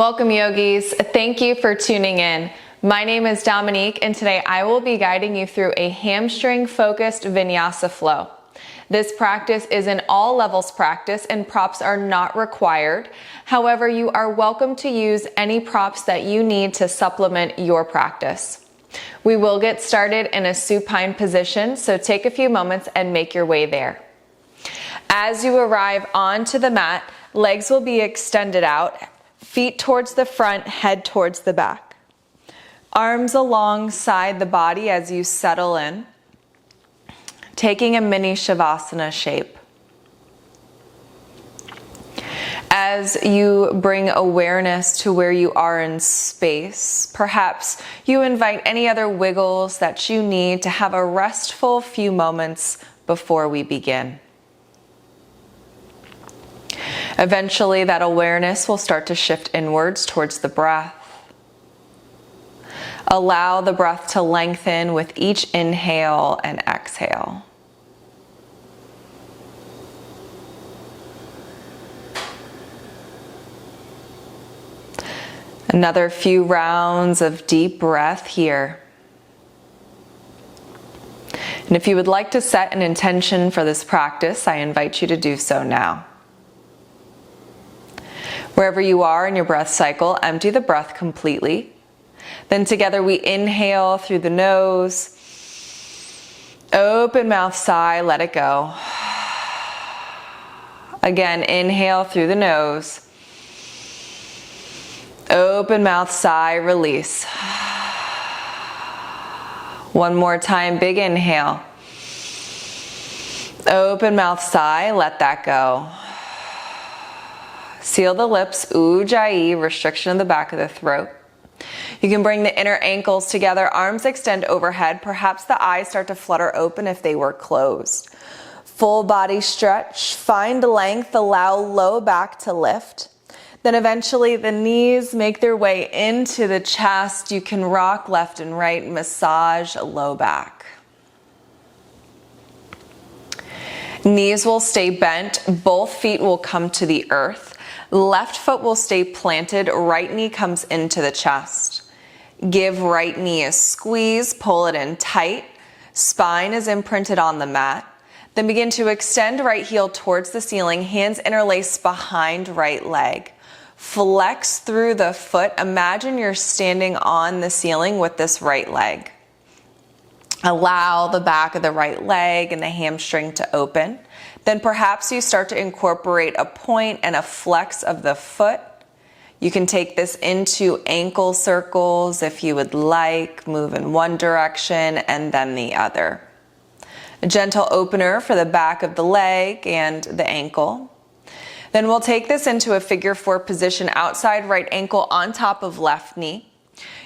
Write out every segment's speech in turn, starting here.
Welcome, yogis. Thank you for tuning in. My name is Dominique, and today I will be guiding you through a hamstring-focused vinyasa flow. This practice is an all levels practice and props are not required. However, you are welcome to use any props that you need to supplement your practice. We will get started in a supine position, so take a few moments and make your way there. As you arrive onto the mat, legs will be extended out, feet towards the front, head towards the back. Arms alongside the body as you settle in, taking a mini shavasana shape. As you bring awareness to where you are in space, perhaps you invite any other wiggles that you need to have a restful few moments before we begin. Eventually, that awareness will start to shift inwards towards the breath. Allow the breath to lengthen with each inhale and exhale. Another few rounds of deep breath here. And if you would like to set an intention for this practice, I invite you to do so now. Wherever you are in your breath cycle, empty the breath completely. Then together we inhale through the nose, open mouth, sigh, let it go. Again, inhale through the nose, open mouth, sigh, release. One more time, big inhale. Open mouth, sigh, let that go. Seal the lips, ujjayi, restriction of the back of the throat. You can bring the inner ankles together, arms extend overhead. Perhaps the eyes start to flutter open if they were closed. Full body stretch, find length, allow low back to lift. Then eventually the knees make their way into the chest. You can rock left and right, massage low back. Knees will stay bent, both feet will come to the earth. Left foot will stay planted, right knee comes into the chest. Give right knee a squeeze, pull it in tight. Spine is imprinted on the mat. Then begin to extend right heel towards the ceiling, hands interlace behind right leg. Flex through the foot. Imagine you're standing on the ceiling with this right leg. Allow the back of the right leg and the hamstring to open. Then perhaps you start to incorporate a point and a flex of the foot. You can take this into ankle circles if you would like, move in one direction and then the other. A gentle opener for the back of the leg and the ankle. Then we'll take this into a figure four position, outside right ankle on top of left knee.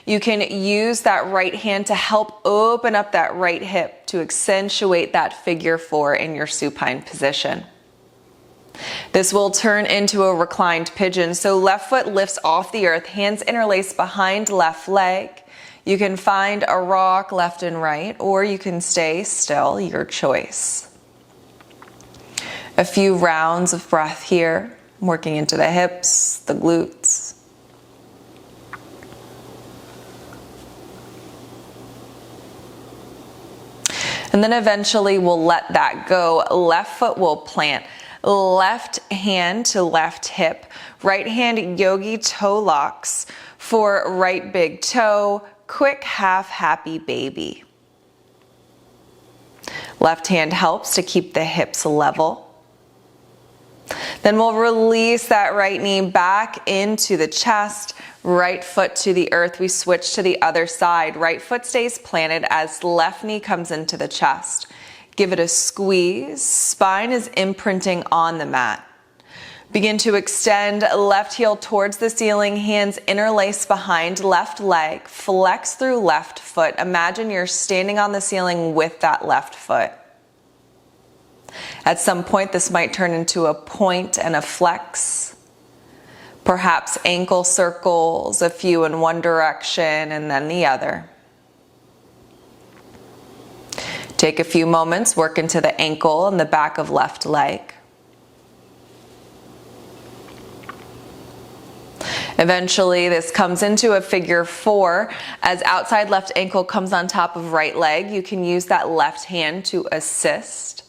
You can use that right hand to help open up that right hip to accentuate that figure four in your supine position. This will turn into a reclined pigeon. So left foot lifts off the earth, hands interlace behind left leg. You can find a rock left and right, or you can stay still, your choice. A few rounds of breath here, working into the hips, the glutes. And then eventually we'll let that go. Left foot will plant. Left hand to left hip. Right hand yogi toe locks for right big toe. Quick half happy baby. Left hand helps to keep the hips level. Then we'll release that right knee back into the chest, right foot to the earth. We switch to the other side. Right foot stays planted as left knee comes into the chest. Give it a squeeze. Spine is imprinting on the mat. Begin to extend left heel towards the ceiling, hands interlace behind left leg. Flex through left foot. Imagine you're standing on the ceiling with that left foot. At some point, this might turn into a point and a flex. Perhaps ankle circles, a few in one direction and then the other. Take a few moments, work into the ankle and the back of left leg. Eventually, this comes into a figure 4 as outside left ankle comes on top of right leg. You can use that left hand to assist.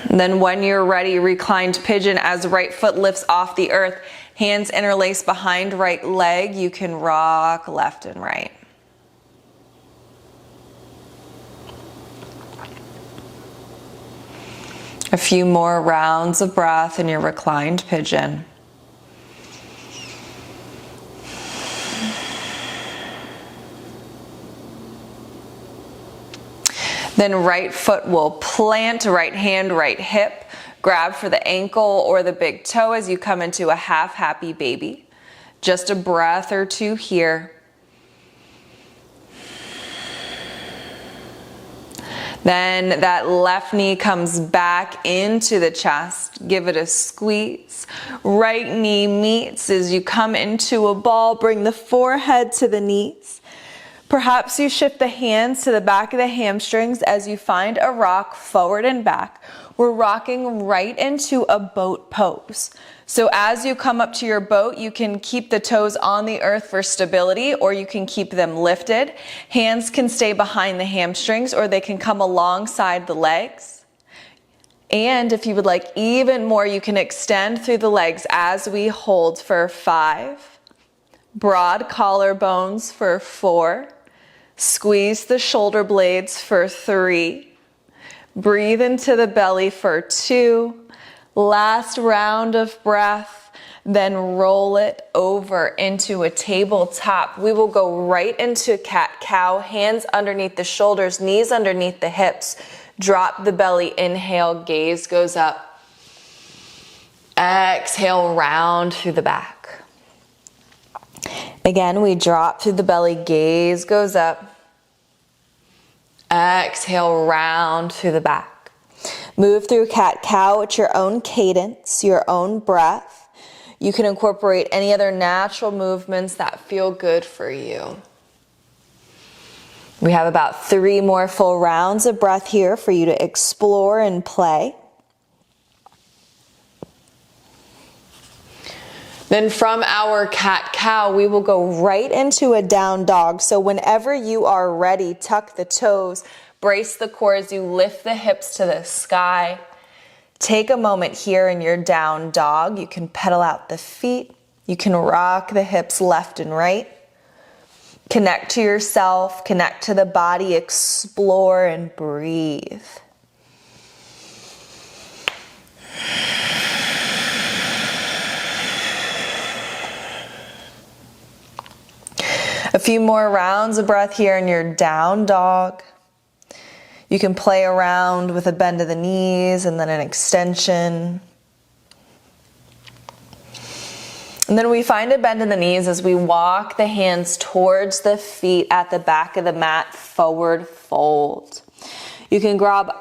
And then when you're ready, reclined pigeon as right foot lifts off the earth, hands interlace behind right leg. You can rock left and right. A few more rounds of breath in your reclined pigeon. Then right foot will plant, right hand, right hip. Grab for the ankle or the big toe as you come into a half happy baby. Just a breath or two here. Then that left knee comes back into the chest. Give it a squeeze. Right knee meets as you come into a ball. Bring the forehead to the knees. Perhaps you shift the hands to the back of the hamstrings as you find a rock forward and back. We're rocking right into a boat pose. So as you come up to your boat, you can keep the toes on the earth for stability, or you can keep them lifted. Hands can stay behind the hamstrings, or they can come alongside the legs. And if you would like even more, you can extend through the legs as we hold for 5. Broad collarbones for 4. Squeeze the shoulder blades for 3. Breathe into the belly for 2. Last round of breath, then roll it over into a tabletop. We will go right into cat-cow, hands underneath the shoulders, knees underneath the hips. Drop the belly, inhale, gaze goes up. Exhale, round through the back. Again, we drop through the belly, gaze goes up. Exhale, round through the back. Move through cat-cow at your own cadence, your own breath. You can incorporate any other natural movements that feel good for you. We have about 3 more full rounds of breath here for you to explore and play. Then from our cat-cow, we will go right into a down dog. So whenever you are ready, tuck the toes, brace the core as you lift the hips to the sky. Take a moment here in your down dog. You can pedal out the feet. You can rock the hips left and right. Connect to yourself, connect to the body, explore and breathe. A few more rounds of breath here in your down dog. You can play around with a bend of the knees and then an extension. And then we find a bend in the knees as we walk the hands towards the feet at the back of the mat, forward fold. You can grab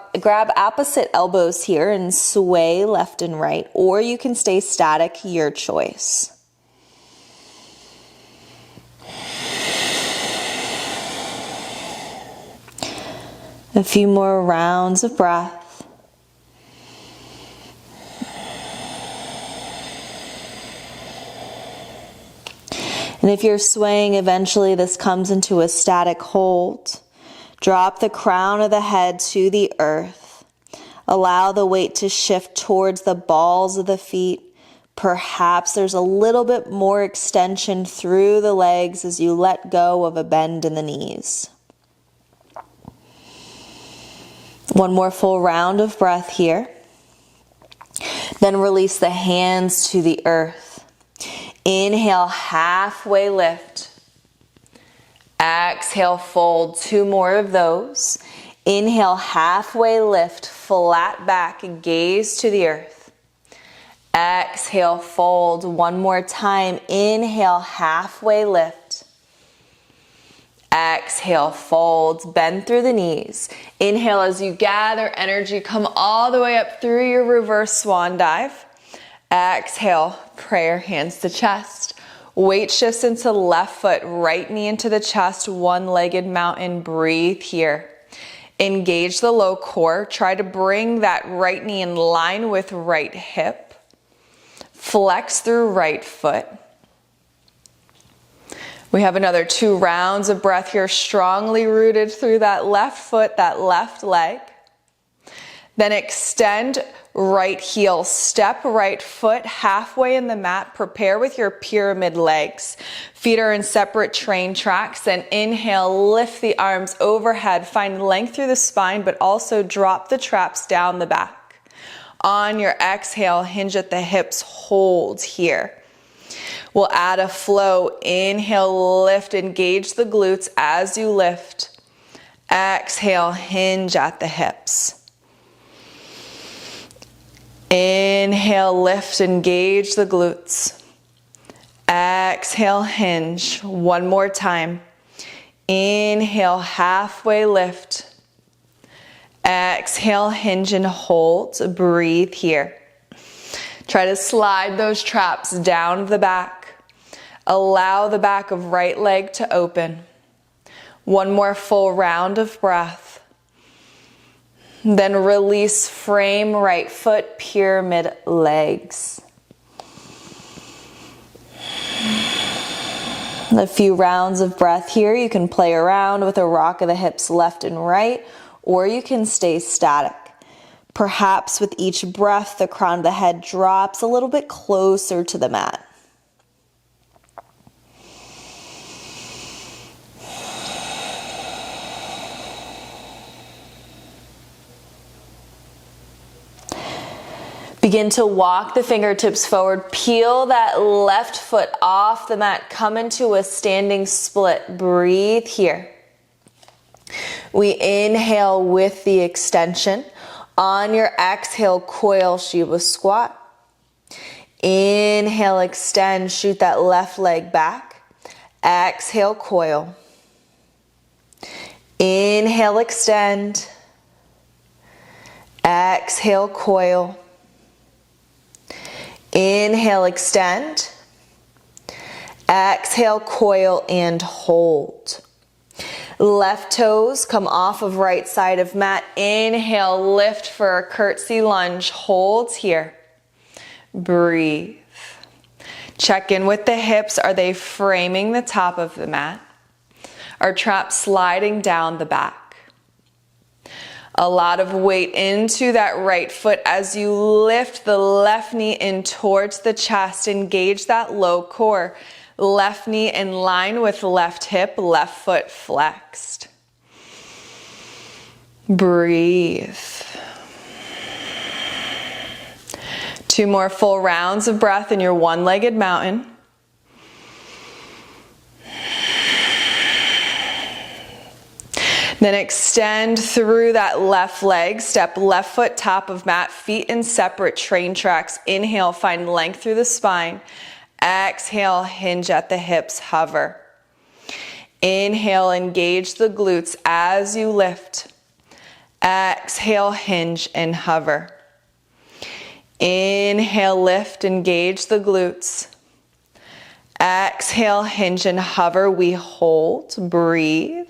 opposite elbows here and sway left and right, or you can stay static, your choice. A few more rounds of breath. And if you're swaying, eventually this comes into a static hold. Drop the crown of the head to the earth. Allow the weight to shift towards the balls of the feet. Perhaps there's a little bit more extension through the legs as you let go of a bend in the knees. One more full round of breath here. Then release the hands to the earth. Inhale, halfway lift. Exhale, fold. 2 more of those. Inhale, halfway lift, flat back, gaze to the earth. Exhale, fold. 1 more time. Inhale, halfway lift. Exhale, fold, bend through the knees. Inhale as you gather energy, come all the way up through your reverse swan dive. Exhale, prayer hands to chest. Weight shifts into left foot, right knee into the chest, one-legged mountain. Breathe here. Engage the low core. Try to bring that right knee in line with right hip. Flex through right foot. We have another 2 rounds of breath here, strongly rooted through that left foot, that left leg. Then extend right heel, step right foot halfway in the mat. Prepare with your pyramid legs. Feet are in separate train tracks. And inhale, lift the arms overhead. Find length through the spine, but also drop the traps down the back. On your exhale, hinge at the hips, hold here. We'll add a flow. Inhale, lift, engage the glutes as you lift. Exhale, hinge at the hips. Inhale, lift, engage the glutes. Exhale, hinge. One more time. Inhale, halfway lift. Exhale, hinge and hold. Breathe here. Try to slide those traps down the back. Allow the back of right leg to open. One more full round of breath. Then release, frame right foot, pyramid legs. A few rounds of breath here. You can play around with a rock of the hips left and right, or you can stay static. Perhaps with each breath, the crown of the head drops a little bit closer to the mat. Begin to walk the fingertips forward. Peel that left foot off the mat. Come into a standing split. Breathe here. We inhale with the extension. On your exhale, coil, Shiva squat. Inhale, extend, shoot that left leg back. Exhale, coil. Inhale, extend. Exhale, coil. Inhale, extend. Exhale, coil, and hold. Left toes come off of right side of mat. Inhale, lift for a curtsy lunge. Hold here. Breathe. Check in with the hips. Are they framing the top of the mat? Are traps sliding down the back? A lot of weight into that right foot as you lift the left knee in towards the chest. Engage that low core. Left knee in line with left hip, left foot flexed. Breathe. 2 more full rounds of breath in your one-legged mountain. Then extend through that left leg. Step left foot top of mat, feet in separate train tracks. Inhale, find length through the spine. Exhale, hinge at the hips, hover. Inhale, engage the glutes as you lift. Exhale, hinge and hover. Inhale, lift, engage the glutes. Exhale, hinge and hover. We hold, breathe.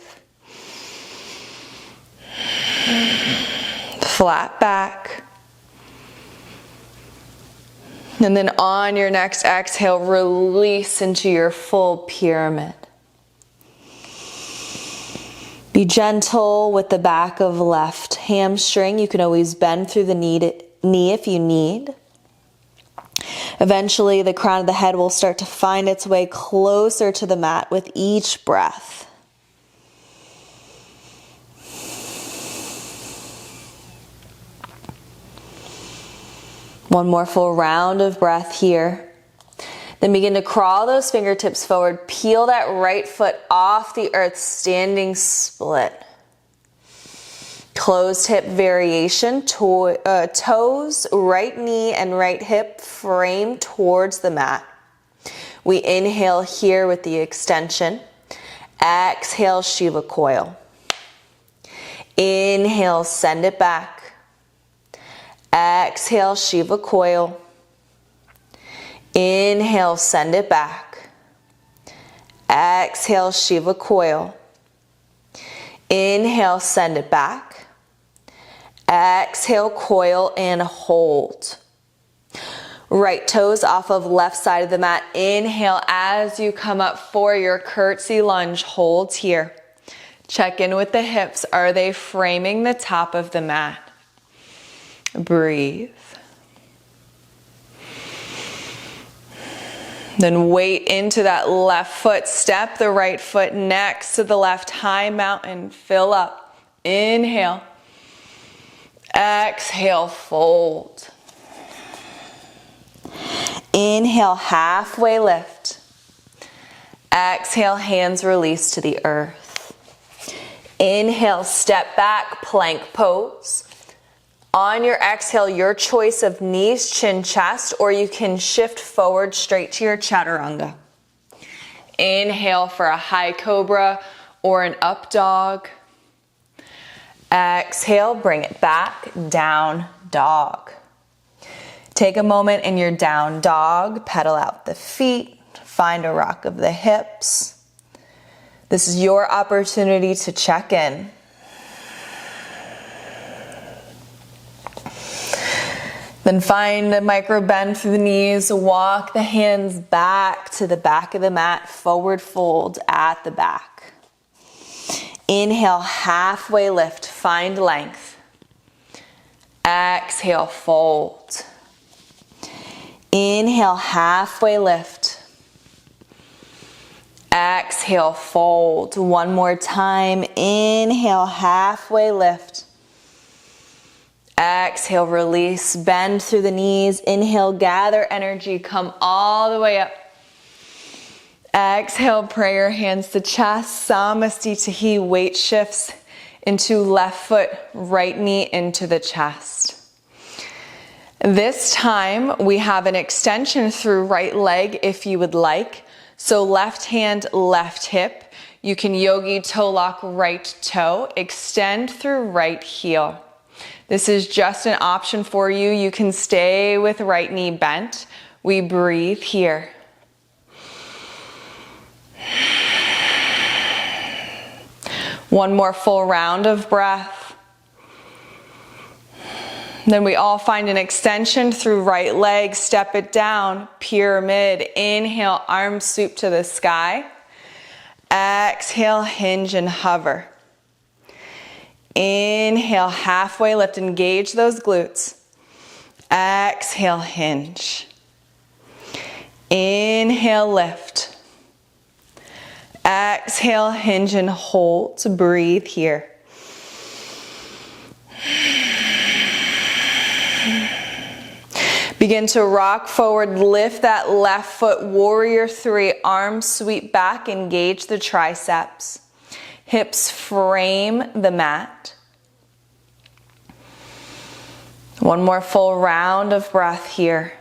Flat back. And then on your next exhale, release into your full pyramid. Be gentle with the back of left hamstring. You can always bend through the knee if you need. Eventually, the crown of the head will start to find its way closer to the mat with each breath. One more full round of breath here. Then begin to crawl those fingertips forward. Peel that right foot off the earth, standing split. Closed hip variation, toes, right knee and right hip frame towards the mat. We inhale here with the extension. Exhale, Shiva coil. Inhale, send it back. Exhale, Shiva coil. Inhale, send it back. Exhale, Shiva coil. Inhale, send it back. Exhale, coil and hold. Right toes off of left side of the mat. Inhale as you come up for your curtsy lunge. Hold here. Check in with the hips. Are they framing the top of the mat? Breathe. Then weight into that left foot. Step the right foot next to the left. High mountain. Fill up. Inhale. Exhale, fold. Inhale, halfway lift. Exhale, hands release to the earth. Inhale, step back, plank pose. On your exhale, your choice of knees, chin, chest, or you can shift forward straight to your chaturanga. Inhale for a high cobra or an up dog. Exhale, bring it back, down dog. Take a moment in your down dog, pedal out the feet, find a rock of the hips. This is your opportunity to check in. Then find a micro bend through the knees, walk the hands back to the back of the mat, forward fold at the back. Inhale, halfway lift, find length. Exhale, fold. Inhale, halfway lift. Exhale, fold. One more time. Inhale, halfway lift. Exhale, release. Bend through the knees. Inhale, gather energy. Come all the way up. Exhale, prayer hands to chest. Samastitihi, weight shifts into left foot, right knee into the chest. This time we have an extension through right leg if you would like. So left hand, left hip. You can yogi toe lock right toe. Extend through right heel. This is just an option for you. You can stay with right knee bent. We breathe here. One more full round of breath. Then we all find an extension through right leg, step it down, pyramid. Inhale, arms sweep to the sky. Exhale, hinge and hover. Inhale, halfway lift, engage those glutes. Exhale, hinge. Inhale, lift. Exhale, hinge and hold. Breathe here. Begin to rock forward, lift that left foot, warrior three, arms sweep back, engage the triceps. Hips frame the mat. One more full round of breath here.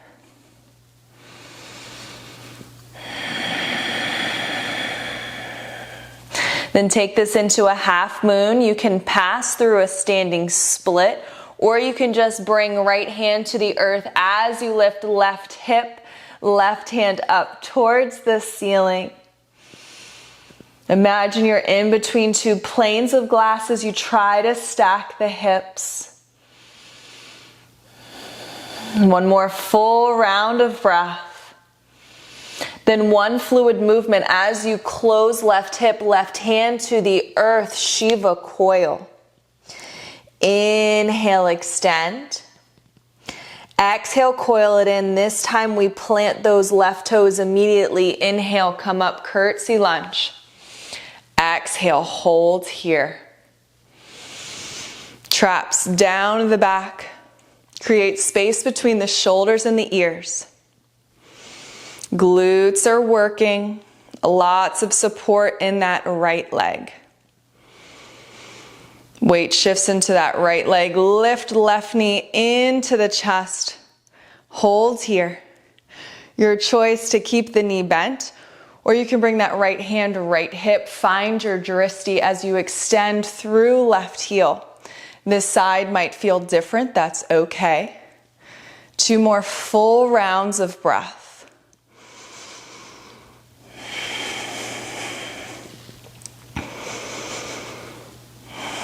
Then take this into a half moon. You can pass through a standing split, or you can just bring right hand to the earth as you lift left hip, left hand up towards the ceiling. Imagine you're in between two planes of glass as you try to stack the hips. One more full round of breath. Then one fluid movement as you close left hip, left hand to the earth, Shiva coil. Inhale, extend. Exhale, coil it in. This time we plant those left toes immediately. Inhale, come up, curtsy lunge. Exhale, hold here. Traps down the back. Create space between the shoulders and the ears. Glutes are working. Lots of support in that right leg. Weight shifts into that right leg. Lift left knee into the chest. Hold here. Your choice to keep the knee bent, or you can bring that right hand, right hip. Find your drishti as you extend through left heel. This side might feel different. That's okay. 2 more full rounds of breath.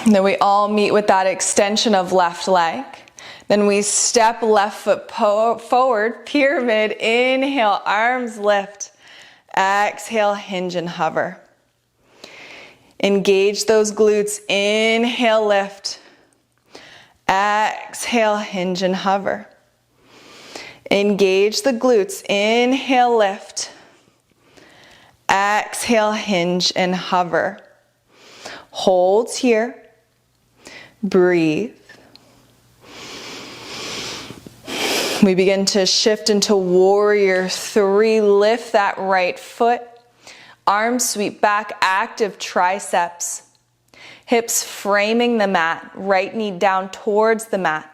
And then we all meet with that extension of left leg. Then we step left foot forward, pyramid, inhale, arms lift. Exhale, hinge and hover. Engage those glutes, inhale, lift. Exhale, hinge and hover. Engage the glutes, inhale, lift. Exhale, hinge and hover. Hold here. Breathe. We begin to shift into warrior three. Lift that right foot. Arms sweep back, active triceps. Hips framing the mat, right knee down towards the mat.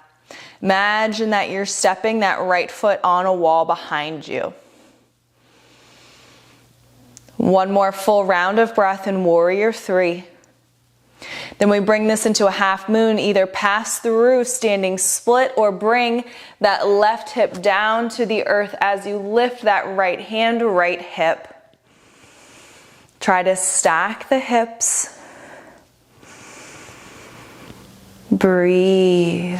Imagine that you're stepping that right foot on a wall behind you. One more full round of breath in warrior three. Then we bring this into a half moon, either pass through standing split or bring that left hip down to the earth as you lift that right hand, right hip. Try to stack the hips. Breathe.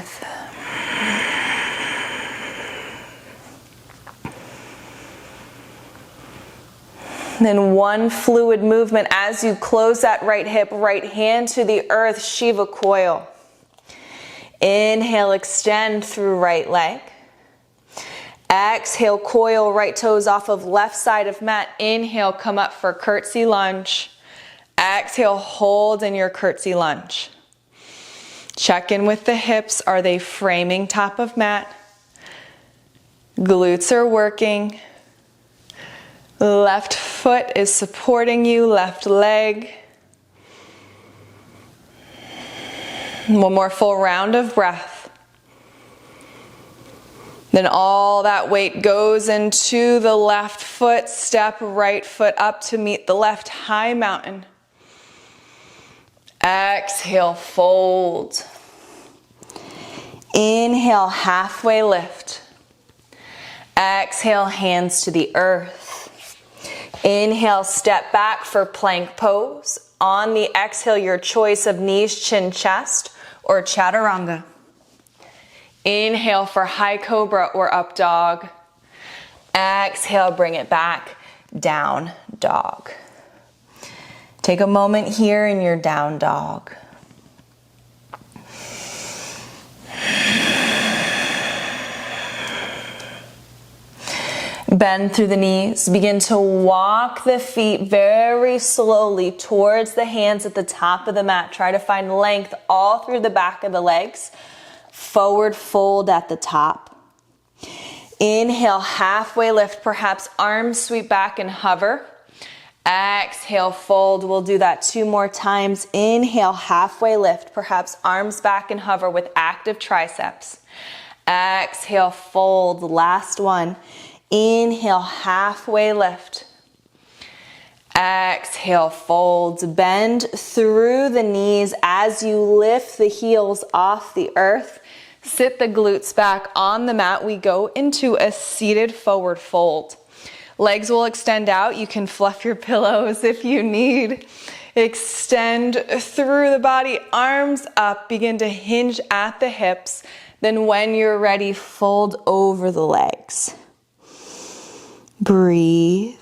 Then one fluid movement as you close that right hip, right hand to the earth, Shiva coil. Inhale, extend through right leg. Exhale, coil right toes off of left side of mat. Inhale, come up for curtsy lunge. Exhale, hold in your curtsy lunge. Check in with the hips. Are they framing top of mat? Glutes are working. Left foot is supporting you, left leg. One more full round of breath. Then all that weight goes into the left foot. Step right foot up to meet the left high mountain. Exhale, fold. Inhale, halfway lift. Exhale, hands to the earth. Inhale, step back for plank pose. On the exhale, your choice of knees, chin, chest, or chaturanga. Inhale for high cobra or up dog. Exhale, bring it back, down dog. Take a moment here in your down dog. Bend through the knees. Begin to walk the feet very slowly towards the hands at the top of the mat. Try to find length all through the back of the legs. Forward fold at the top. Inhale, halfway lift, perhaps arms sweep back and hover. Exhale, fold. We'll do that 2 more times. Inhale, halfway lift, perhaps arms back and hover with active triceps. Exhale, fold. Last one. Inhale, halfway lift. Exhale, fold. Bend through the knees as you lift the heels off the earth. Sit the glutes back on the mat. We go into a seated forward fold. Legs will extend out. You can fluff your pillows if you need. Extend through the body, arms up. Begin to hinge at the hips. Then when you're ready, fold over the legs. Breathe.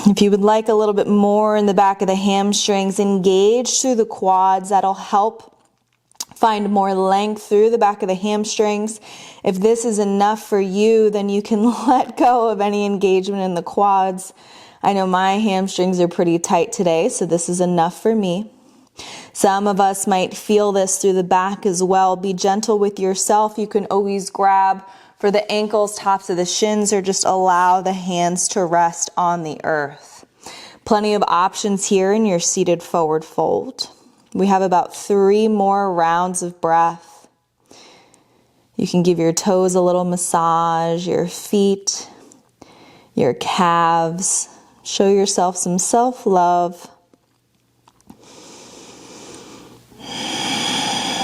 If you would like a little bit more in the back of the hamstrings, engage through the quads. That'll help find more length through the back of the hamstrings. If this is enough for you, then you can let go of any engagement in the quads. I know my hamstrings are pretty tight today, so this is enough for me. Some of us might feel this through the back as well. Be gentle with yourself. You can always grab for the ankles, tops of the shins, or just allow the hands to rest on the earth. Plenty of options here in your seated forward fold. We have about 3 more rounds of breath. You can give your toes a little massage, your feet, your calves. Show yourself some self-love.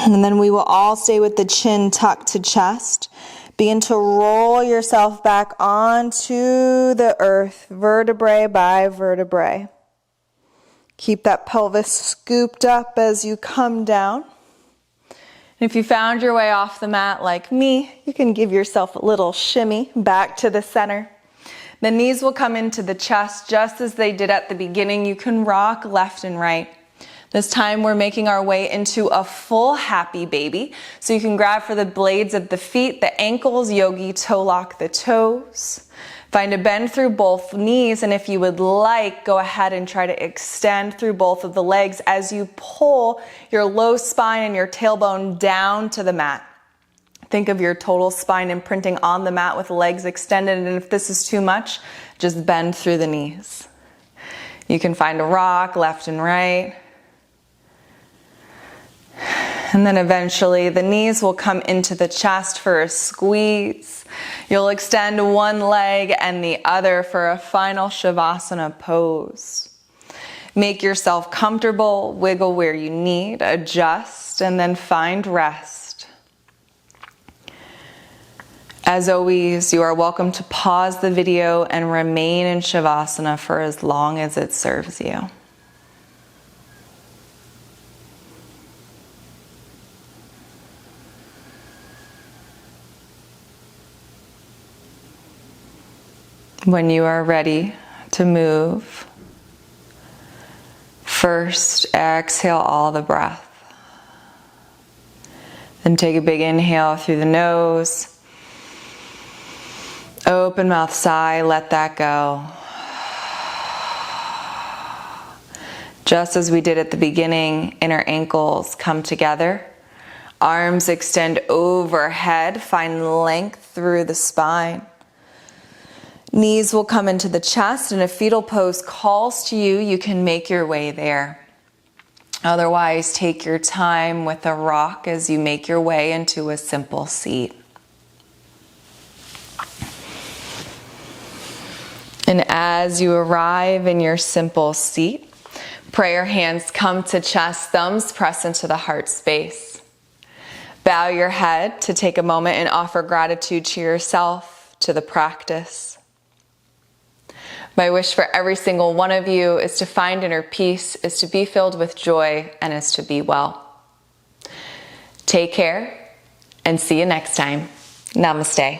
And then we will all stay with the chin tucked to chest. Begin to roll yourself back onto the earth, vertebrae by vertebrae. Keep that pelvis scooped up as you come down. And if you found your way off the mat like me, you can give yourself a little shimmy back to the center. The knees will come into the chest just as they did at the beginning. You can rock left and right. This time we're making our way into a full happy baby. So you can grab for the blades of the feet, the ankles, yogi toe lock the toes. Find a bend through both knees, and if you would like, go ahead and try to extend through both of the legs as you pull your low spine and your tailbone down to the mat. Think of your total spine imprinting on the mat with legs extended, and if this is too much, just bend through the knees. You can find a rock left and right. And then eventually the knees will come into the chest for a squeeze. You'll extend one leg and the other for a final Shavasana pose. Make yourself comfortable, wiggle where you need, adjust, and then find rest. As always, you are welcome to pause the video and remain in Shavasana for as long as it serves you. When you are ready to move, first exhale all the breath. Then take a big inhale through the nose. Open mouth, sigh, let that go. Just as we did at the beginning, inner ankles come together. Arms extend overhead, find length through the spine. Knees will come into the chest, and if fetal pose calls to you, you can make your way there. Otherwise, take your time with a rock as you make your way into a simple seat. And as you arrive in your simple seat, prayer hands come to chest, thumbs press into the heart space. Bow your head to take a moment and offer gratitude to yourself, to the practice. My wish for every single one of you is to find inner peace, is to be filled with joy, and is to be well. Take care, and see you next time. Namaste.